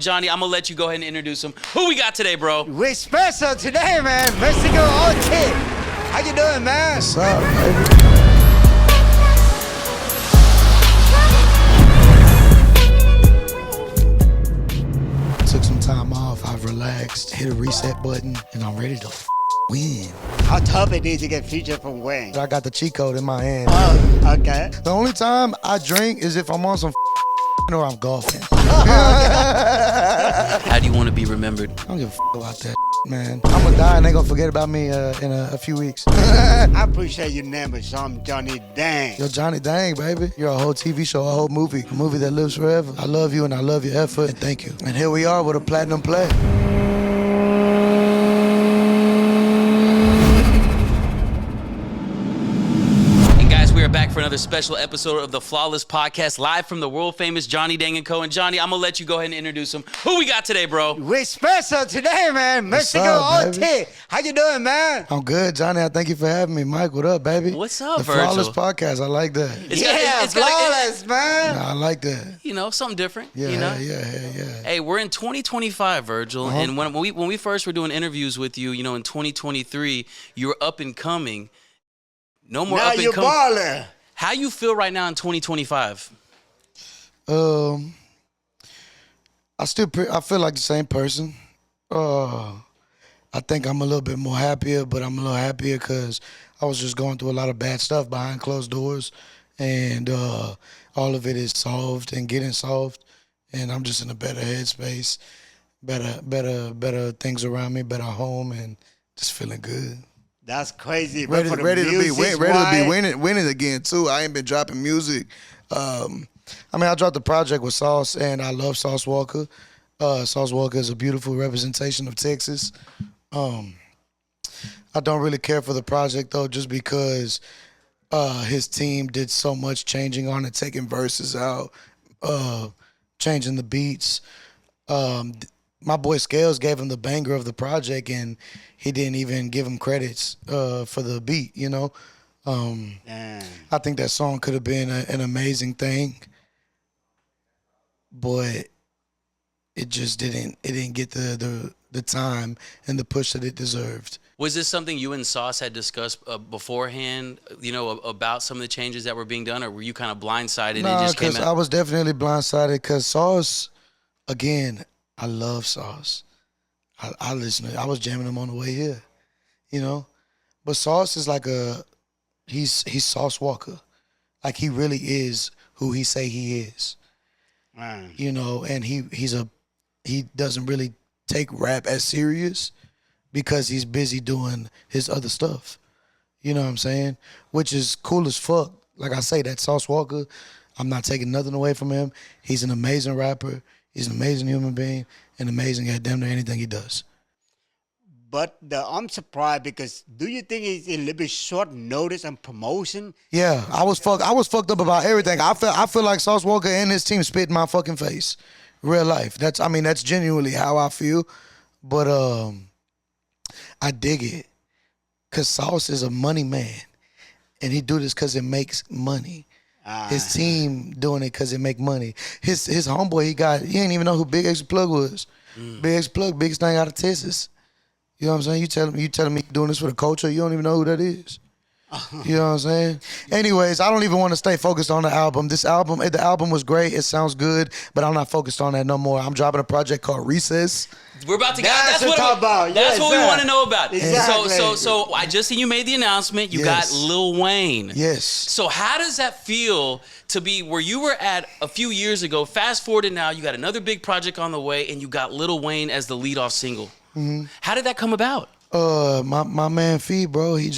Johnny, I'm gonna let you go ahead and introduce him. Who we got today, bro? We're special today, man. Mexico OT. How you doing, man? What's up, baby? Took some time off. I've relaxed, hit a reset button, and I'm ready to win. How tough it is to get featured from Wayne. I got the cheat code in my hand. Oh, okay. The only time I drink is if I'm on some or I'm golfing. How do you want to be remembered? I don't give a about that, man. I'm gonna die and they gonna forget about me in a few weeks. I appreciate your name, so I'm Johnny Dang. Yo, Johnny Dang, baby. You're a whole TV show, a whole movie. A movie that lives forever. I love you and I love your effort. And thank you. And here we are with a platinum play. We are back for another special episode of the Flawless Podcast, live from the world famous Johnny Dang & Co. And Johnny, I'm gonna let you go ahead and introduce him. Who we got today, bro? We're special today, man. Mexico up, OT. How you doing, man? I'm good, Johnny. I thank you for having me. Mike, what up, baby? What's up, the Virgil? Flawless Podcast. I like that. It's flawless, man. Nah, I like that. You know, something different. Yeah, you know? yeah. Hey, we're in 2025, Virgil, and when we first were doing interviews with you, you know, in 2023, you were up and coming. No more now up and you're coming. balling. How you feel right now in 2025? I feel like the same person. I think I'm a little bit more happier, but I'm a little happier because I was just going through a lot of bad stuff behind closed doors, and all of it is solved and getting solved, and I'm just in a better headspace, better things around me, better home, and just feeling good. That's crazy. Ready to be winning again too. I ain't been dropping music. I dropped the project with Sauce, and I love Sauce Walka. Sauce Walka is a beautiful representation of Texas. I don't really care for the project though, just because his team did so much changing on it, taking verses out, changing the beats. My boy Scales gave him the banger of the project, and he didn't even give him credits for the beat, you know? I think that song could have been an amazing thing, but it just didn't get the time and the push that it deserved. Was this something you and Sauce had discussed beforehand, you know, about some of the changes that were being done, or were you kind of blindsided and it just came out? I was definitely blindsided because Sauce, again, I love Sauce. I listen to it. I was jamming him on the way here, you know? But Sauce is like he's Sauce Walka. Like, he really is who he say he is. Man. You know, and he doesn't really take rap as serious because he's busy doing his other stuff. You know what I'm saying? Which is cool as fuck. Like I say, that Sauce Walka, I'm not taking nothing away from him. He's an amazing rapper. He's an amazing human being and amazing at damn near anything he does. But I'm surprised because do you think it's a little bit short notice and promotion? Yeah, I was fucked up about everything. I feel like Sauce Walka and his team spit in my fucking face. Real life. That's genuinely how I feel. But I dig it. Cause Sauce is a money man. And he do this cause it makes money. His team doing it because it make money. His homeboy he didn't even know who Big X Plug was. Big X Plug, biggest thing out of Texas. You know what I'm saying? You telling me doing this for the culture, you don't even know who that is. You know what I'm saying? Anyways, I don't even want to stay focused on the album. The album was great. It sounds good, but I'm not focused on that no more. I'm dropping a project called Recess. We're about to get. That's what we want to know about. Exactly. So I just seen you made the announcement. You got Lil Wayne. Yes. So how does that feel to be where you were at a few years ago? Fast forward to now, you got another big project on the way, and you got Lil Wayne as the lead-off single. Mm-hmm. How did that come about? My man Fee, bro, I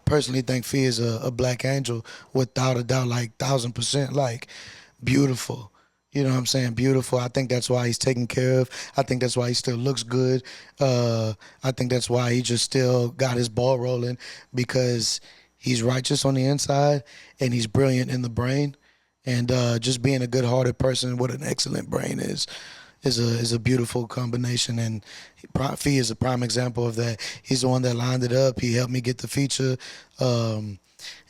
personally think Fee is a black angel without a doubt, like 1000%, like beautiful. You know what I'm saying? Beautiful. I think that's why he's taken care of. I think that's why he still looks good. I think that's why he just still got his ball rolling, because he's righteous on the inside and he's brilliant in the brain. And just being a good-hearted person with an excellent brain is a beautiful combination, and Fee is a prime example of that. He's the one that lined it up. He helped me get the feature, and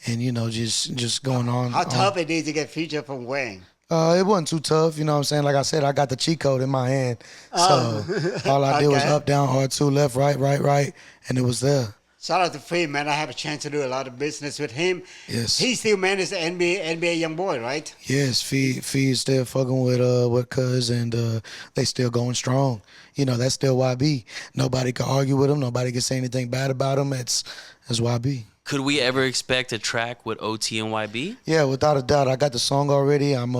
you know, just going on. How tough it is to get featured from Wayne? It wasn't too tough, you know what I'm saying? Like I said, I got the cheat code in my hand. So all I did was Okay. up, down, R2, left, right, and it was there. Shout out to Free, man. I have a chance to do a lot of business with him. Yes. He still manages the NBA YoungBoy, right? Yes, Fee is still fucking with Cuz, and they still going strong. You know, that's still YB. Nobody can argue with him. Nobody can say anything bad about him. That's YB. Could we ever expect a track with OT and YB? Yeah, without a doubt. I got the song already. I'm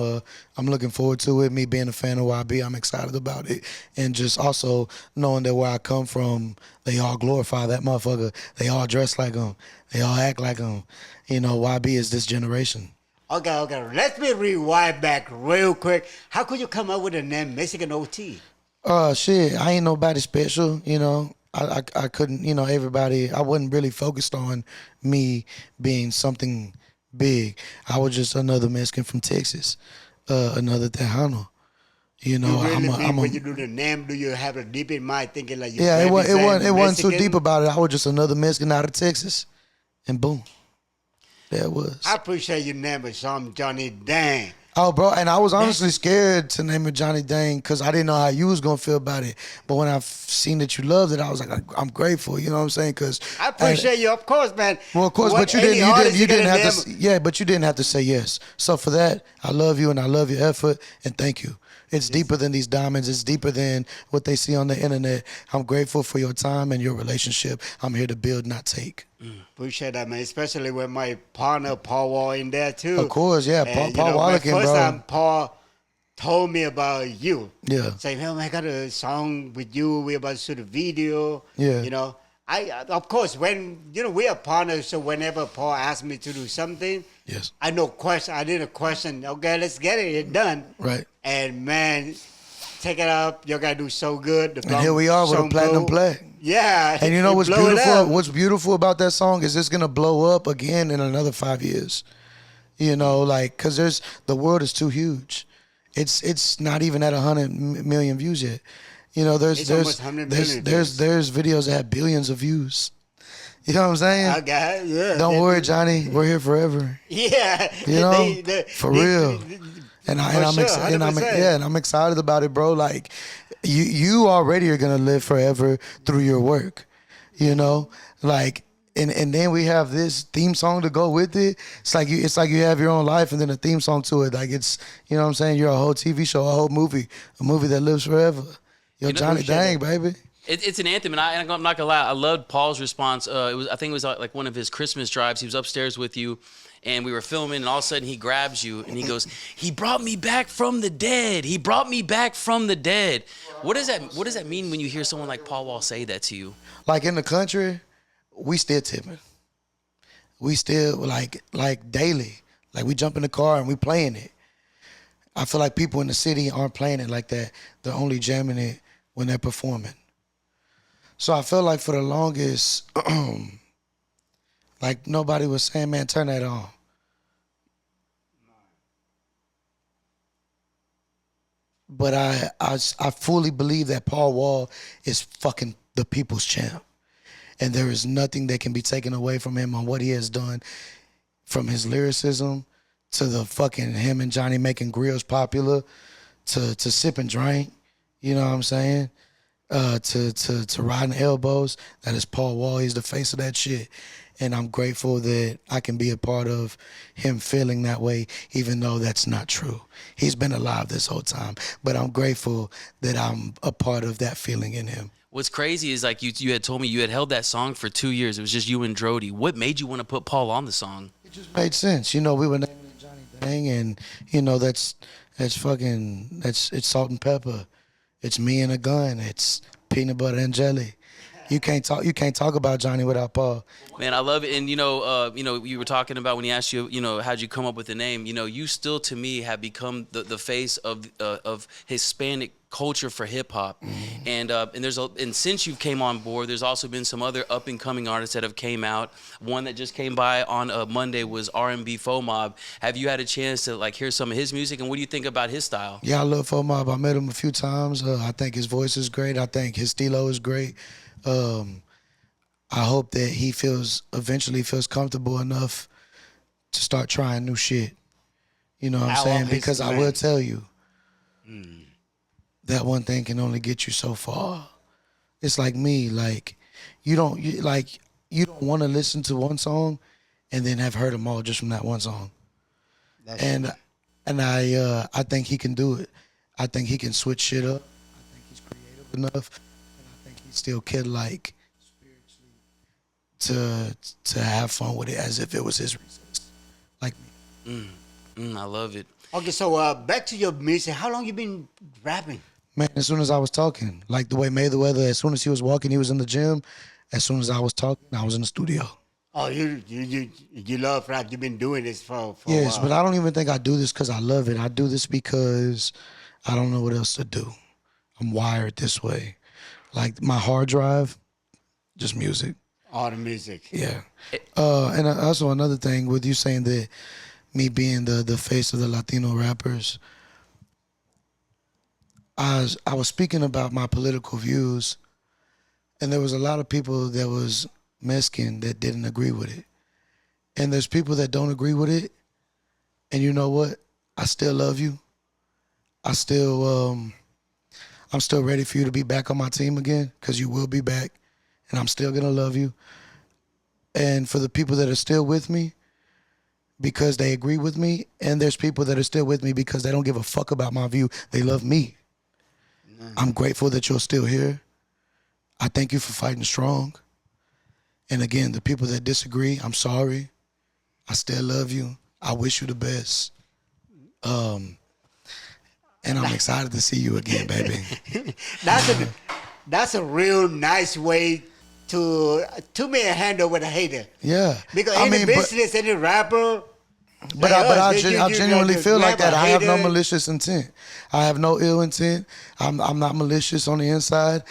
looking forward to it. Me being a fan of YB, I'm excited about it. And just also knowing that where I come from, they all glorify that motherfucker. They all dress like him. They all act like him. You know, YB is this generation. Okay. Let me rewind back real quick. How could you come up with the name Mexican OT? Shit, I ain't nobody special, you know. I couldn't, you know, everybody, I wasn't really focused on me being something big. I was just another Mexican from Texas, another Tejano. You know, You really when you do the name, do you have a deep in mind thinking like you it wasn't too Mexican? deep about it. I was just another Mexican out of Texas, and boom, there it was. I appreciate your name is some Johnny Dang. Oh, bro, and I was honestly scared to name it Johnny Dang because I didn't know how you was gonna feel about it. But when I seen that you loved it, I was like, I'm grateful. You know what I'm saying? Because I appreciate you, of course, man. well, of course, but you didn't have to. Yeah, but you didn't have to say yes. So for that, I love you and I love your effort and thank you. It's deeper than these diamonds. It's deeper than what they see on the internet. I'm grateful for your time and your relationship. I'm here to build, not take. Appreciate that, man. Especially with my partner Paul Wall in there too. Of course, yeah. And, Paul Wallikin, first bro. time Paul told me about you. Yeah. Saying, "Hey, man, I got a song with you. We're about to shoot a video." Yeah. You know, I of course when we are partners, so whenever Paul asks me to do something, Yes. I didn't question. Okay, let's get it. It's done. Right. And man, take it up. You gotta do so good. The And here we are with a platinum plaque. Yeah. And you know what's blow it beautiful? up. What's beautiful about that song is it's gonna blow up again in another 5 years. You know, like, cause the world is too huge. It's not even at 100 million views yet. You know, It's almost 100 million there's videos that have billions of views. You know what I'm saying? I got it, yeah. Don't worry, Johnny. We're here forever. Yeah. You know, for real. And I'm excited about it, bro. Like, you already are gonna live forever through your work. You know, like, and then we have this theme song to go with it. It's like you have your own life and then a theme song to it. Like, it's, you know what I'm saying? You're a whole TV show, a whole movie, a movie that lives forever. Yo, Johnny Dang, baby. It's an anthem, and I'm not gonna lie. I loved Paul's response. I think it was like one of his Christmas drives. He was upstairs with you, and we were filming, and all of a sudden he grabs you and he goes, "He brought me back from the dead. He brought me back from the dead." What does that mean when you hear someone like Paul Wall say that to you? Like, in the country, we still tipping. We still like daily. Like, we jump in the car and we playing it. I feel like people in the city aren't playing it like that. They're only jamming it when they're performing. So I feel like for the longest, like, nobody was saying, "Man, turn that on." But I fully believe that Paul Wall is fucking the people's champ. And there is nothing that can be taken away from him on what he has done, from his lyricism to the fucking him and Johnny making grills popular, to sip and drink, you know what I'm saying? To riding elbows. That is Paul Wall. He's the face of that shit. And I'm grateful that I can be a part of him feeling that way, even though that's not true. He's been alive this whole time. But I'm grateful that I'm a part of that feeling in him. What's crazy is, like, you had told me you had held that song for 2 years. It was just you and Drody. What made you want to put Paul on the song? It just made sense. You know, we were naming it Johnny Dang, and, you know, it's salt and pepper. It's me and a gun. It's peanut butter and jelly. You can't talk about Johnny without Paul. Man, I love it. And, you were talking about when he asked you, how'd you come up with the name? You know, you still, to me, have become the face of Hispanic culture for hip hop. Mm-hmm. And since you came on board, there's also been some other up and coming artists that have came out. One that just came by on Monday was R&B Faux Mob. Have you had a chance to, like, hear some of his music, and what do you think about his style? Yeah, I love Faux Mob. I met him a few times. I think his voice is great. I think his stilo is great. I hope that he eventually feels comfortable enough to start trying new shit. You know what I'm Power saying? of his Because I man. will tell you, that one thing can only get you so far. It's like me, like you don't want to listen to one song and then have heard them all just from that one song. That's And true. I think he can do it. I think he can switch shit up. I think he's creative enough, and I think he still can like to have fun with it as if it was his recess, like me. I love it. Okay, so back to your music. How long you been rapping? Man, as soon as I was talking, like the way Mayweather, as soon as he was walking, he was in the gym. As soon as I was talking, I was in the studio. Oh, you love rap. You've been doing this for a Yes, while. but I don't even think I do this because I love it. I do this because I don't know what else to do. I'm wired this way. Like my hard drive, just music. All the music. Yeah. And also another thing with you saying that me being the face of the Latino rappers, I was speaking about my political views, and there was a lot of people that was Mexican that didn't agree with it. And there's people that don't agree with it. And you know what? I still love you. I'm still ready for you to be back on my team again, because you will be back, and I'm still gonna love you. And for the people that are still with me because they agree with me, and there's people that are still with me because they don't give a fuck about my view. They love me. I'm grateful that you're still here. I thank you for fighting strong. And again, the people that disagree, I'm sorry. I still love you. I wish you the best. And I'm excited to see you again, baby. That's a real nice way to me handle with a hater. Yeah. Because I in mean, the business, any rapper. But like I us, genuinely feel like that. I have no hater. malicious intent. I have no ill intent. I'm not malicious on the inside.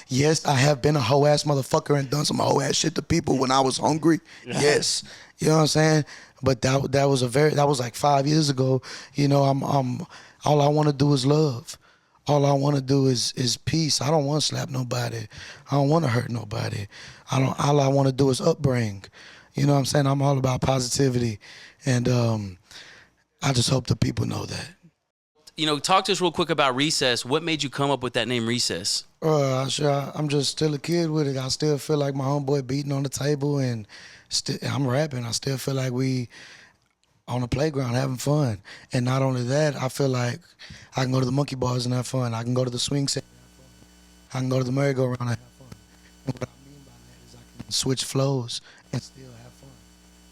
Yes, I have been a hoe ass motherfucker and done some hoe ass shit to people when I was hungry. Yes, you know what I'm saying. But that was like 5 years ago. You know, I'm all I want to do is love. All I want to do is peace. I don't want to slap nobody. I don't want to hurt nobody. All I want to do is upbring. You know what I'm saying? I'm all about positivity. And I just hope the people know that. You know, talk to us real quick about Recess. What made you come up with that name Recess? I'm just still a kid with it. I still feel like my homeboy beating on the table, and I'm rapping. I still feel like we on the playground having fun. And not only that, I feel like I can go to the monkey bars and have fun. I can go to the swing set. I can go to the merry-go-round and have fun. And what I mean by that is I can switch flows and still have fun.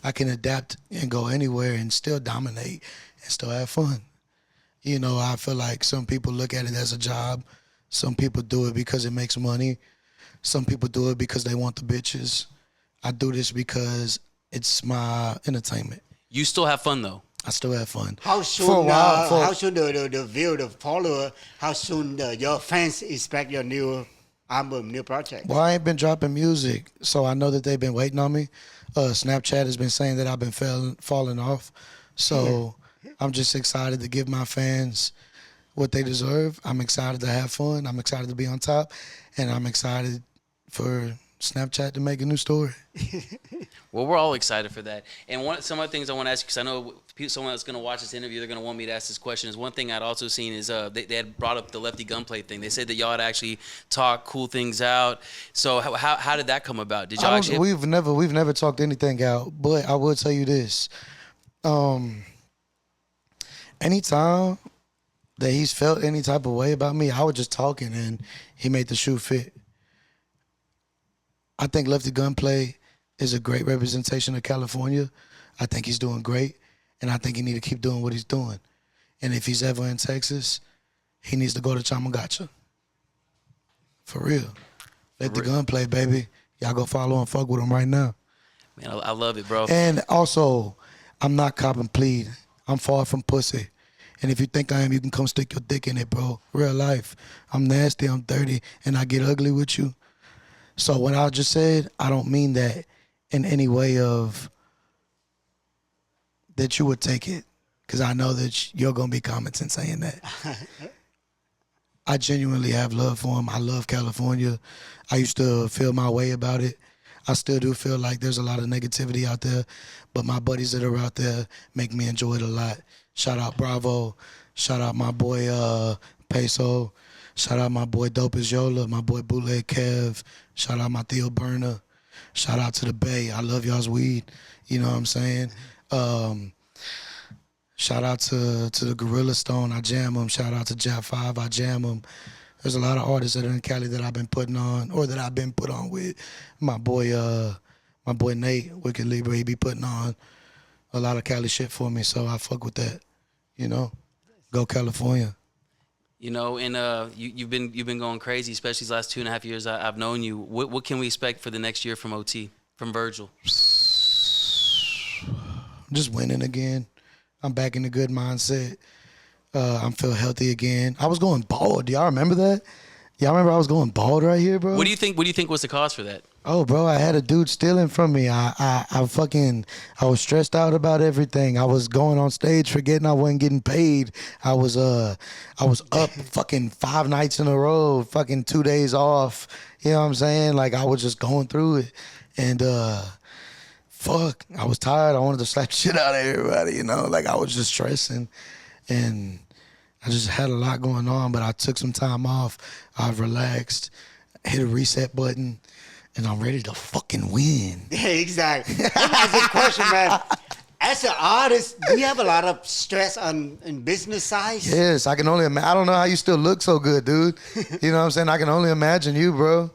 I can adapt and go anywhere and still dominate and still have fun. You know, I feel like some people look at it as a job. Some people do it because it makes money. Some people do it because they want the bitches. I do this because it's my entertainment. You still have fun though. I still have fun. How soon? For a while, How soon the viewer, the follower? How soon your fans expect your new album, new project? Well, I ain't been dropping music, so I know that they've been waiting on me. Snapchat has been saying that I've been falling off. So I'm just excited to give my fans what they deserve. I'm excited to have fun. I'm excited to be on top. And I'm excited for Snapchat to make a new story. Well, we're all excited for that. And some of the things I want to ask you, because I know someone that's going to watch this interview, they're going to want me to ask this question, is one thing I'd also seen is they had brought up the Lefty Gunplay thing. They said that y'all had actually talked cool things out. So how did that come about? Did y'all actually... We've never talked anything out, but I will tell you this. Anytime that he's felt any type of way about me, I was just talking and he made the shoe fit. I think Lefty Gunplay is a great representation of California. I think he's doing great, and I think he need to keep doing what he's doing. And if he's ever in Texas, he needs to go to Chamagacha. For real. Lefty Gunplay, baby. Y'all go follow and fuck with him right now. Man, I love it, bro. And also, I'm not cop and plead. I'm far from pussy. And if you think I am, you can come stick your dick in it, bro. Real life. I'm nasty, I'm dirty, and I get ugly with you. So what I just said, I don't mean that in any way of that you would take it, because I know that you're going to be commenting saying that. I genuinely have love for him. I love California. I used to feel my way about it. I still do feel like there's a lot of negativity out there, but my buddies that are out there make me enjoy it a lot. Shout out Bravo. Shout out my boy Peso. Shout out my boy Dope as Yola, my boy Bootleg Kev. Shout out my Theo Burner. Shout out to the Bay. I love y'all's weed. You know what I'm saying? Shout out to the Gorilla Stone. I jam them. Shout out to Jap 5. I jam them. There's a lot of artists that are in Cali that I've been putting on, or that I've been put on with. My boy Nate, Wicked Libra, he be putting on a lot of Cali shit for me, so I fuck with that. You know, go California. You know, and you've been going crazy, especially these last 2.5 years I've known you. What can we expect for the next year from OT, from Virgil? Just winning again. I'm back in a good mindset. I'm feel healthy again. I was going bald. Y'all remember that? Y'all remember I was going bald right here, bro? What do you think was the cause for that? Oh, bro, I had a dude stealing from me. I was stressed out about everything. I was going on stage forgetting I wasn't getting paid. I was up fucking 5 nights in a row, fucking 2 days off. You know what I'm saying? Like, I was just going through it. And fuck, I was tired. I wanted to slap shit out of everybody, you know? Like, I was just stressing. And I just had a lot going on, but I took some time off. I've relaxed, hit a reset button, and I'm ready to fucking win. Yeah, exactly. That's a question, man. As an artist, do you have a lot of stress in business side? Yes, I can only imagine. I don't know how you still look so good, dude. You know what I'm saying? I can only imagine you, bro.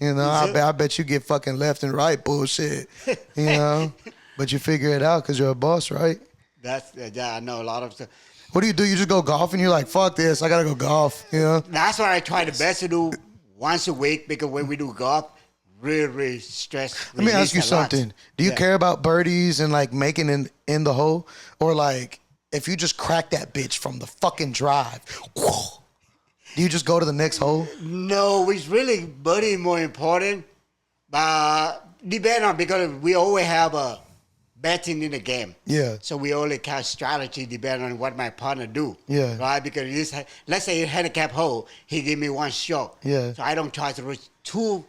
You know, I bet you get fucking left and right bullshit, you know? But you figure it out because you're a boss, right? Yeah, I know a lot of stuff. What do? You just go golf and you're like, fuck this, I gotta go golf, you know? That's what I try the best to do once a week, because when we do golf, really stress. Let me ask you something. Do you care about birdies and like making in the hole? Or like, if you just crack that bitch from the fucking drive, do you just go to the next hole? No, it's really birdie more important. But depend on, because we always have a betting in the game. Yeah. So we only cast strategy depending on what my partner do. Yeah. Right? Because let's say a handicap hole, he give me one shot. Yeah. So I don't try to reach too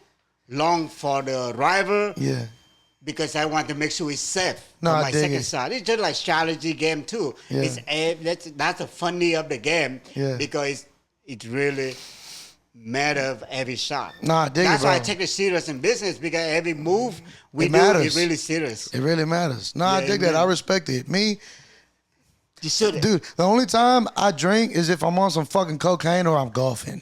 long for the driver. Yeah. Because I want to make sure it's safe No, for I my dig second it. shot. It's just like strategy game too. Yeah. That's the funny of the game. Yeah. Because it really matters every shot. No, I dig it, That's why I bro. take it serious in business, because every move we It do matters. is really serious. It really matters. No, I Yeah, dig it that. I really- respect it. Me, You should. dude, the only time I drink is if I'm on some fucking cocaine or I'm golfing.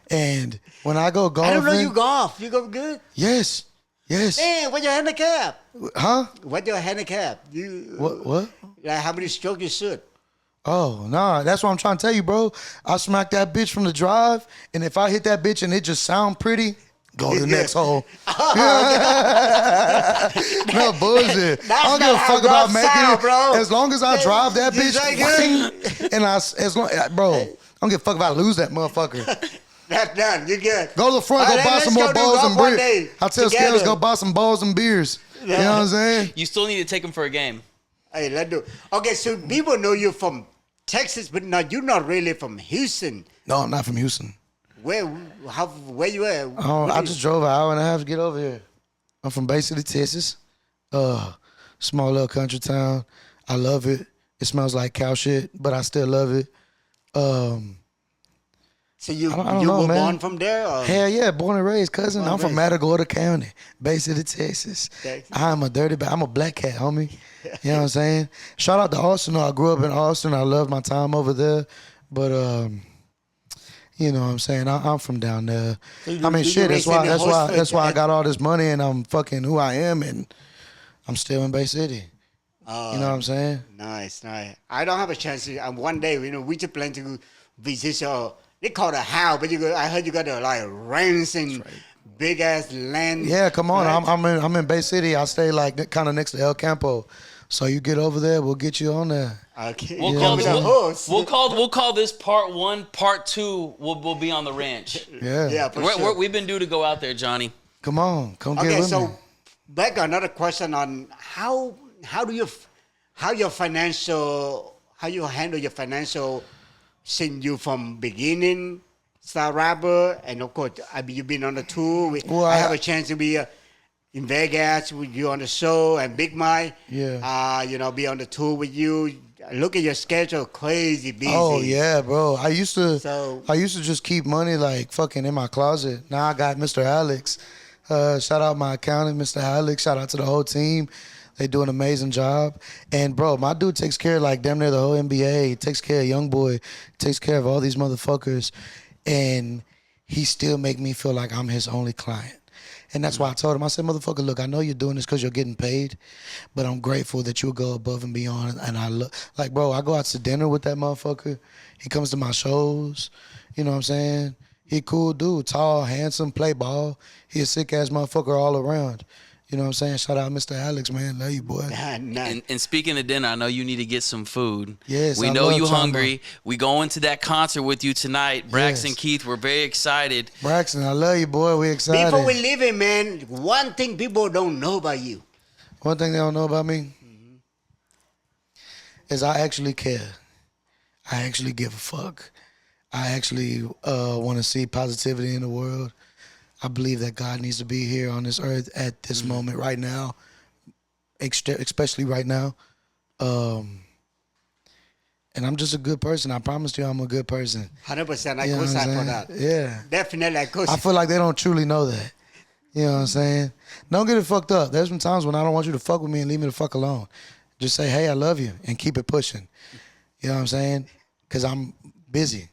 And when I go golfing, I don't know you golf. You go good? Yes. Hey, what's your handicap? Huh? What's your handicap? You What? Like how many strokes you shoot? Oh, nah, that's what I'm trying to tell you, bro. I smack that bitch from the drive, and if I hit that bitch and it just sound pretty, go to the Yeah. next hole. No bullshit. That's I don't not give a how fuck about golf making sound, it. bro. As long as I drive that You bitch, say good? and bro, I don't give a fuck if I lose that motherfucker. That's done. You good. Go to the front, All go right, buy let's some more go do balls golf and one beers. day I tell together. Scales, go buy some balls and beers. You know what I'm saying? You still need to take him for a game. Hey, let's do. Okay, so people know you from Texas, but you're not really from Houston. No, I'm not from Houston. Where you at? Oh, I just drove an hour and a half to get over here. I'm from Bay City, Texas. Small little country town. I love it. It smells like cow shit, but I still love it. So you I don't you know, were man. born from there? Or? Hell yeah, born and raised, cousin. Born I'm and from raised. Matagorda County, Bay City, Texas. Texas. I'm a black cat, homie. You know what I'm saying? Shout out to Austin. I grew up in Austin. I loved my time over there. But you know what I'm saying? I'm from down there. So I mean, you shit. raised in the Horsford, That's why I got all this money and I'm fucking who I am, and I'm still in Bay City. You know what I'm saying? Nice. I don't have a chance to. One day, we just plan to visit your. They call it a house, but I heard you got a like ranch and big ass land. Yeah, come on. right? I'm in Bay City. I stay like kind of next to El Campo. So you get over there, we'll get you on there. Okay. We'll You call got this, the horse. we'll call this part 1. Part 2 will be on the ranch. Yeah. Yeah, for sure. We've been due to go out there, Johnny. Come on, come get Okay, with so me. back another question on how you handle your financial since you from beginning start rapper, and of course you've been on the tour. Well, I have a chance to be in Vegas with you on the show and Big Mike. Yeah. You know, be on the tour with you. Look at your schedule, crazy busy. Oh yeah, bro. I used to So- just keep money like fucking in my closet. Now I got Mr. Alex. Shout out my accountant, Mr. Alex. Shout out to the whole team. They do an amazing job. And bro, my dude takes care of like damn near the whole NBA. He takes care of YoungBoy. Takes care of all these motherfuckers. And he still make me feel like I'm his only client. And that's why I told him, I said, motherfucker, look, I know you're doing this because you're getting paid, but I'm grateful that you'll go above and beyond. And I look, like, bro, I go out to dinner with that motherfucker. He comes to my shows. You know what I'm saying? He a cool dude, tall, handsome, play ball. He a sick-ass motherfucker all around. You know what I'm saying? Shout out Mr. Alex, man. Love you, boy. And speaking of dinner, I know you need to get some food. Yes, we I know love you Chamba. hungry. We going to that concert with you tonight. Braxton Yes. Keith, we're very excited. Braxton, I love you, boy. We excited. Before we leave it, man, one thing people don't know about you. One thing they don't know about me is I actually care. I actually give a fuck. I actually want to see positivity in the world. I believe that God needs to be here on this earth at this moment right now, especially right now. And I'm just a good person. I promise you I'm a good person. 100%. I You know what I'm co-sign for saying? that. Yeah. Definitely, I I co-sign. feel like they don't truly know that. You know what I'm saying? Don't get it fucked up. There's some times when I don't want you to fuck with me and leave me the fuck alone. Just say, hey, I love you, and keep it pushing. You know what I'm saying? Because I'm busy.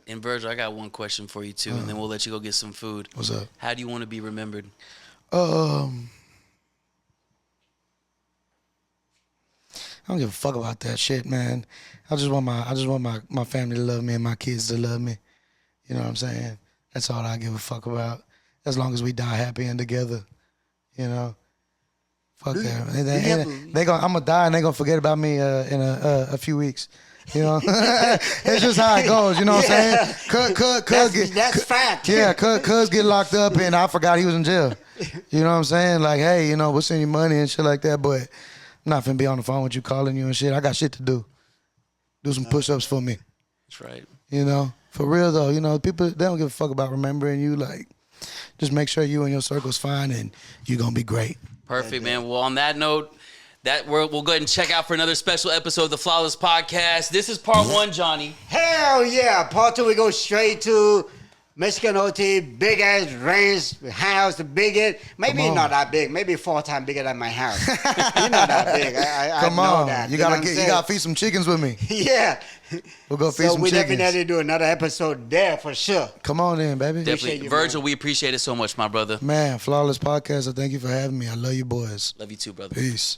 And Virgil, I got one question for you too, and then we'll let you go get some food. What's up? How do you want to be remembered? I don't give a fuck about that shit, man. I just want my family to love me and my kids to love me. You know what I'm saying? That's all I give a fuck about. As long as we die happy and together, you know. Fuck that. I'm gonna die and they gonna forget about me in a few weeks. You know, it's just how it goes. You know what I'm saying? That's fact. Yeah, cuz get locked up and I forgot he was in jail. You know what I'm saying? Like, hey, you know, we'll send you money and shit like that, but I'm not finna be on the phone with you calling you and shit. I got shit to do. Do some push-ups for me. That's right. You know, for real though. You know, people, they don't give a fuck about remembering you. Like, just make sure you and your circle's fine and you're gonna be great. Perfect, man. Well, on that note, we'll go ahead and check out for another special episode of the Flawless Podcast. This is part one, Johnny. Hell yeah. Part two, we go straight to Mexican OT, big ass range house, the biggest. Maybe not that big. Maybe 4 times bigger than my house. You're not that big. I know that. You gotta feed some chickens with me. Yeah. We'll go feed So some we chickens. definitely do another episode there for sure. Come on in, baby. Definitely. you, Virgil, man. we appreciate it so much, my brother. Man, Flawless Podcast. I thank you for having me. I love you boys. Love you too, brother. Peace.